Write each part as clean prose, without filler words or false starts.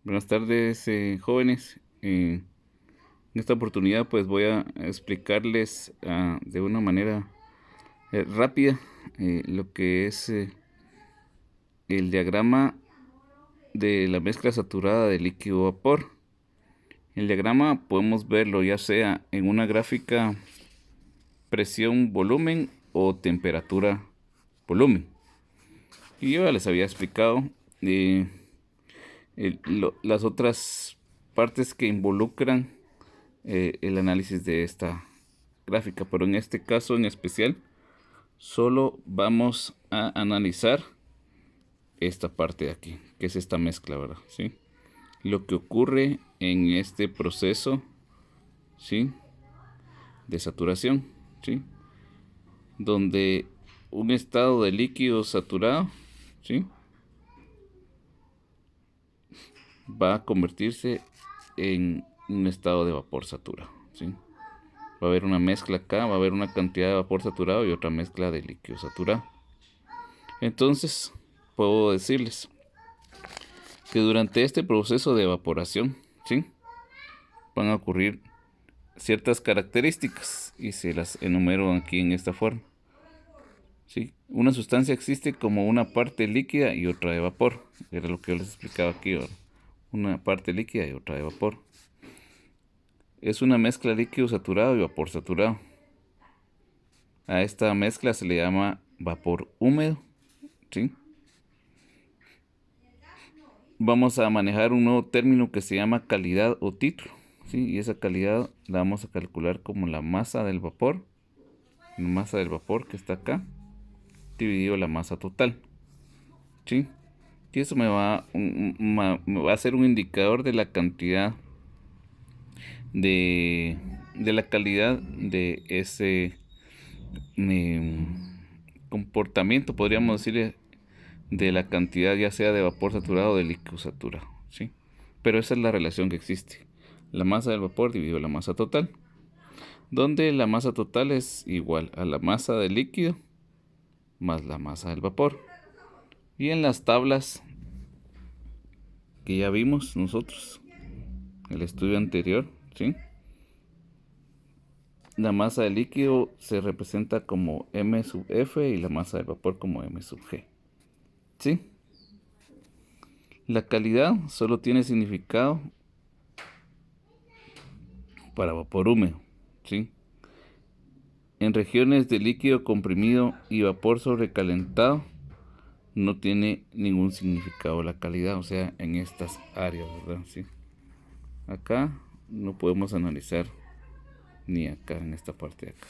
Buenas tardes, jóvenes. En esta oportunidad pues voy a explicarles de una manera rápida lo que es el diagrama de la mezcla saturada de líquido vapor. El diagrama podemos verlo ya sea en una gráfica presión volumen o temperatura volumen. Y yo ya les había explicado las otras partes que involucran el análisis de esta gráfica, pero en este caso en especial solo vamos a analizar esta parte de aquí, que es esta mezcla, ¿verdad? ¿Sí? Lo que ocurre en este proceso, ¿sí?, de saturación, ¿sí?, donde un estado de líquido saturado, ¿sí?, va a convertirse en un estado de vapor saturado, ¿sí? Va a haber una mezcla acá, va a haber una cantidad de vapor saturado y otra mezcla de líquido saturado. Entonces, puedo decirles que durante este proceso de evaporación, ¿sí?, van a ocurrir ciertas características y se las enumero aquí en esta forma. ¿Sí? Una sustancia existe como una parte líquida y otra de vapor. Era lo que yo les explicaba aquí, ¿verdad? Una parte líquida y otra de vapor. Es una mezcla líquido saturado y vapor saturado. A esta mezcla se le llama vapor húmedo, ¿sí? Vamos a manejar un nuevo término que se llama calidad o título, ¿sí? Y esa calidad la vamos a calcular como la masa del vapor, que está acá, dividido la masa total, ¿sí? Y eso me va a ser un indicador de la cantidad de la calidad de ese comportamiento, podríamos decir, de la cantidad ya sea de vapor saturado o de líquido saturado, ¿sí? Pero esa es la relación que existe. La masa del vapor dividido la masa total, donde la masa total es igual a la masa del líquido más la masa del vapor. Y en las tablas que ya vimos nosotros, el estudio anterior, ¿sí?, la masa del líquido se representa como M sub F y la masa del vapor como M sub G, ¿sí? La calidad solo tiene significado para vapor húmedo, ¿sí? En regiones de líquido comprimido y vapor sobrecalentado no tiene ningún significado la calidad, o sea, en estas áreas, ¿verdad? ¿Sí? Acá no podemos analizar, ni acá en esta parte de acá.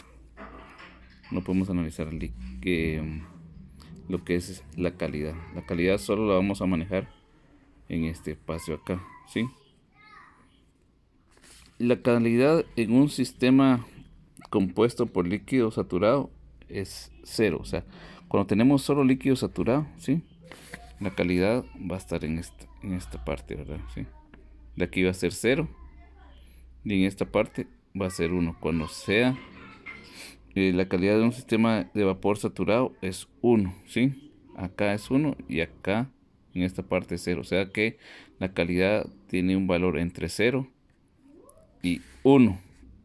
No podemos analizar lo que es la calidad. La calidad solo la vamos a manejar en este espacio acá, ¿sí? La calidad en un sistema compuesto por líquido saturado es cero. O sea, cuando tenemos solo líquido saturado, ¿sí?, la calidad va a estar en esta parte, ¿verdad? ¿Sí? De aquí va a ser 0 y en esta parte va a ser 1. Cuando sea la calidad de un sistema de vapor saturado es 1, ¿sí? Acá es 1 y acá en esta parte es 0. O sea que la calidad tiene un valor entre 0 y 1,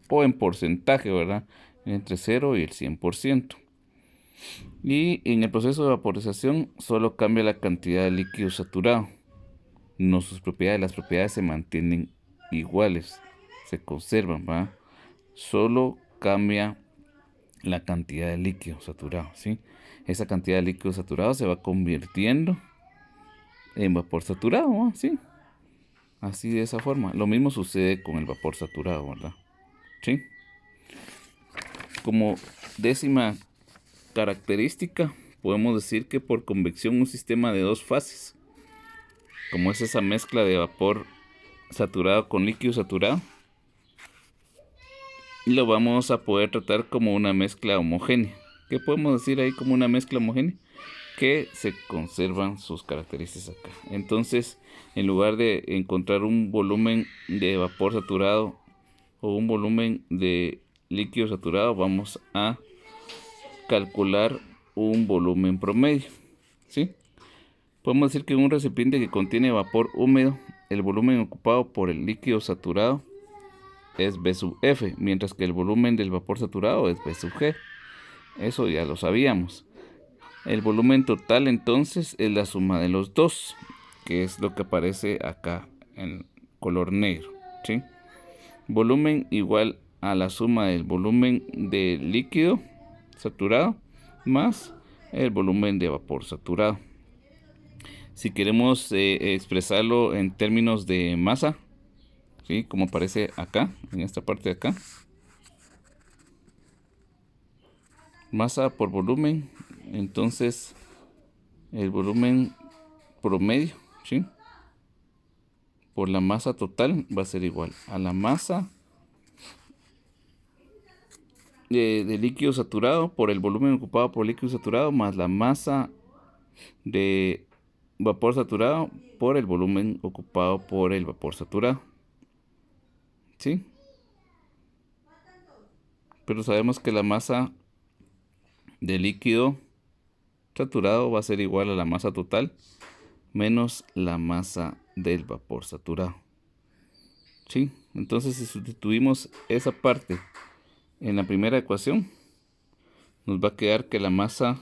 o en porcentaje, ¿verdad?, entre 0 y el 100%. Y en el proceso de vaporización solo cambia la cantidad de líquido saturado, no sus propiedades. Las propiedades se mantienen iguales, se conservan, ¿verdad? Solo cambia la cantidad de líquido saturado, ¿sí? Esa cantidad de líquido saturado se va convirtiendo en vapor saturado, ¿verdad? ¿Sí? Así, de esa forma. Lo mismo sucede con el vapor saturado, ¿verdad? ¿Sí? Como décima característica, podemos decir que por convección un sistema de dos fases, como es esa mezcla de vapor saturado con líquido saturado, lo vamos a poder tratar como una mezcla homogénea. ¿Qué podemos decir ahí como una mezcla homogénea? Que se conservan sus características acá. Entonces, en lugar de encontrar un volumen de vapor saturado o un volumen de líquido saturado, vamos a calcular un volumen promedio, ¿sí? Podemos decir que un recipiente que contiene vapor húmedo el volumen ocupado por el líquido saturado es B sub F, mientras que el volumen del vapor saturado es B sub G. Eso ya lo sabíamos. El volumen total entonces es la suma de los dos, que es lo que aparece acá en color negro, ¿sí? Volumen igual a la suma del volumen del líquido saturado más el volumen de vapor saturado. Si queremos expresarlo en términos de masa, ¿sí? Como aparece acá, en esta parte de acá. Masa por volumen, entonces el volumen promedio, ¿sí? Por la masa total va a ser igual a la masa de líquido saturado por el volumen ocupado por líquido saturado más la masa de vapor saturado por el volumen ocupado por el vapor saturado, ¿sí? Pero sabemos que la masa de líquido saturado va a ser igual a la masa total menos la masa del vapor saturado, ¿sí? Entonces, si sustituimos esa parte en la primera ecuación, nos va a quedar que la masa,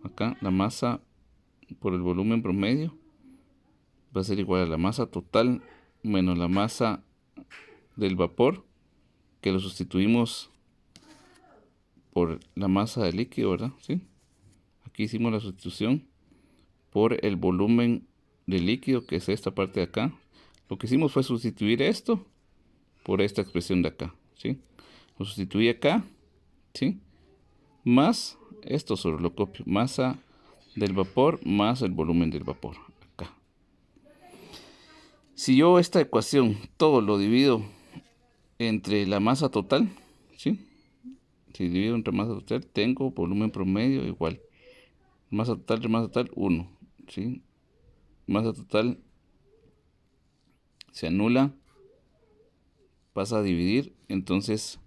acá, la masa por el volumen promedio va a ser igual a la masa total menos la masa del vapor, que lo sustituimos por la masa del líquido, ¿verdad? ¿Sí? Aquí hicimos la sustitución por el volumen del líquido, que es esta parte de acá. Lo que hicimos fue sustituir esto por esta expresión de acá, ¿sí? Lo sustituí acá, ¿sí? Más esto solo lo copio, masa del vapor más el volumen del vapor, acá. Si yo esta ecuación todo lo divido entre la masa total, ¿sí? Si divido entre masa total, tengo volumen promedio igual. Masa total de masa total, 1, ¿sí? Masa total se anula, pasa a dividir, entonces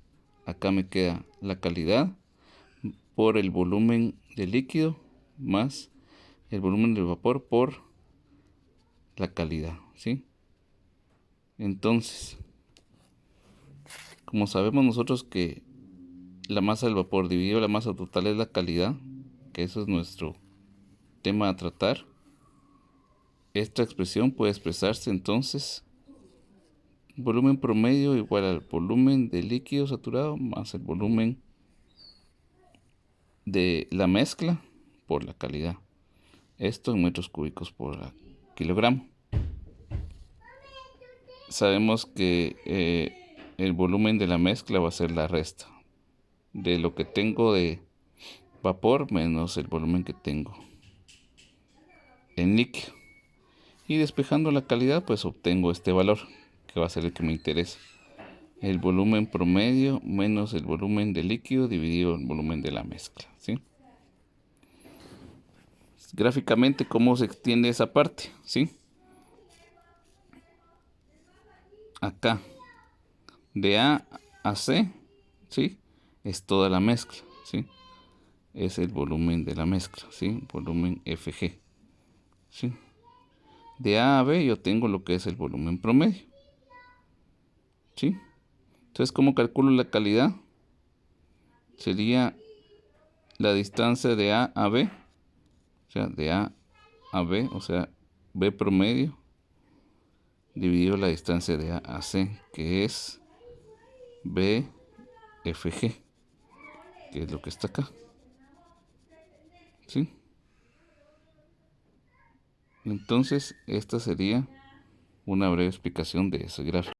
acá me queda la calidad por el volumen del líquido más el volumen del vapor por la calidad, ¿sí? Entonces, como sabemos nosotros que la masa del vapor dividido la masa total es la calidad, que eso es nuestro tema a tratar, esta expresión puede expresarse entonces volumen promedio igual al volumen de líquido saturado más el volumen de la mezcla por la calidad. Esto en metros cúbicos por kilogramo. Sabemos que el volumen de la mezcla va a ser la resta de lo que tengo de vapor menos el volumen que tengo en líquido. Y despejando la calidad, pues obtengo este valor, que va a ser el que me interesa. El volumen promedio menos el volumen de líquido dividido el volumen de la mezcla, ¿sí? Gráficamente, ¿cómo se extiende esa parte? ¿Sí? Acá, de A a C, ¿sí? Es toda la mezcla, ¿sí? Es el volumen de la mezcla, ¿sí? Volumen FG, ¿sí? De A a B yo tengo lo que es el volumen promedio, ¿sí? Entonces, ¿cómo calculo la calidad? Sería la distancia de A a B, o sea, de A a B, o sea, B promedio dividido la distancia de A a C, que es BFG, que es lo que está acá, ¿sí? Entonces, esta sería una breve explicación de ese gráfico.